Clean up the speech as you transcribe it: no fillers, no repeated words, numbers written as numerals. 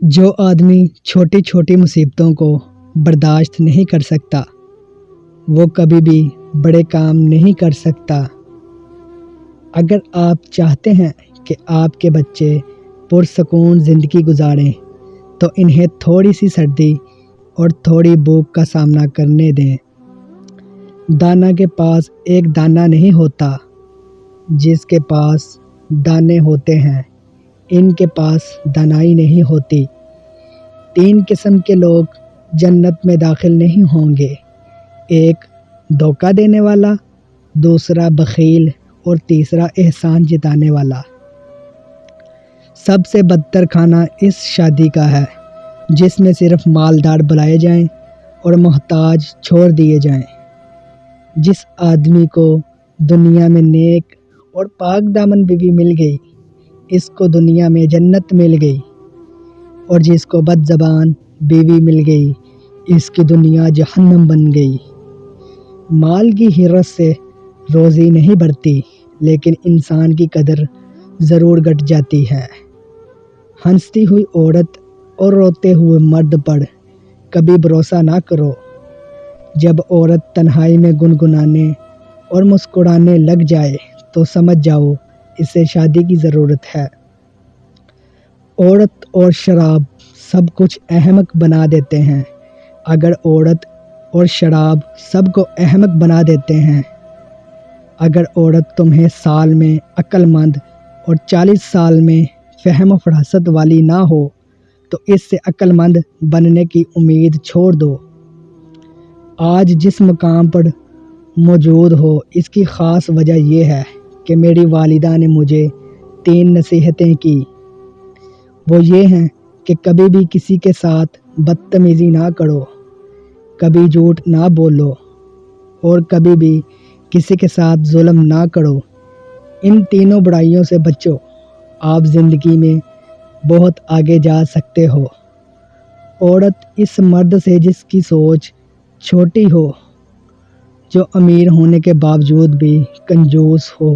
جو آدمی چھوٹی چھوٹی مصیبتوں کو برداشت نہیں کر سکتا وہ کبھی بھی بڑے کام نہیں کر سکتا۔ اگر آپ چاہتے ہیں کہ آپ کے بچے پرسکون زندگی گزاریں تو انہیں تھوڑی سی سردی اور تھوڑی بھوک کا سامنا کرنے دیں۔ دانا کے پاس ایک دانہ نہیں ہوتا، جس کے پاس دانے ہوتے ہیں ان کے پاس دانائی نہیں ہوتی۔ 3 قسم کے لوگ جنت میں داخل نہیں ہوں گے، ایک دھوکہ دینے والا، دوسرا بخیل اور تیسرا احسان جتانے والا۔ سب سے بدتر کھانا اس شادی کا ہے جس میں صرف مالدار بلائے جائیں اور محتاج چھوڑ دیے جائیں۔ جس آدمی کو دنیا میں نیک اور پاک دامن بیوی مل گئی، اس کو دنیا میں جنت مل گئی، اور جس کو بد زبان بیوی مل گئی اس کی دنیا جہنم بن گئی۔ مال کی حرص سے روزی نہیں بڑھتی، لیکن انسان کی قدر ضرور گھٹ جاتی ہے۔ ہنستی ہوئی عورت اور روتے ہوئے مرد پر کبھی بھروسہ نہ کرو۔ جب عورت تنہائی میں گنگنانے اور مسکرانے لگ جائے تو سمجھ جاؤ اسے شادی کی ضرورت ہے۔ عورت اور شراب سب کچھ احمق بنا دیتے ہیں۔ اگر عورت اور شراب سب کو احمق بنا دیتے ہیں، اگر عورت تمہیں سال میں عقل مند اور 40 سال میں فہم و فراست والی نہ ہو تو اس سے عقل مند بننے کی امید چھوڑ دو۔ آج جس مقام پر موجود ہو اس کی خاص وجہ یہ ہے کہ میری والدہ نے مجھے 3 نصیحتیں کی۔ وہ یہ ہیں کہ کبھی بھی کسی کے ساتھ بدتمیزی نہ کرو، کبھی جھوٹ نہ بولو اور کبھی بھی کسی کے ساتھ ظلم نہ کرو۔ ان تینوں برائیوں سے بچو، آپ زندگی میں بہت آگے جا سکتے ہو۔ عورت اس مرد سے جس کی سوچ چھوٹی ہو، جو امیر ہونے کے باوجود بھی کنجوس ہو،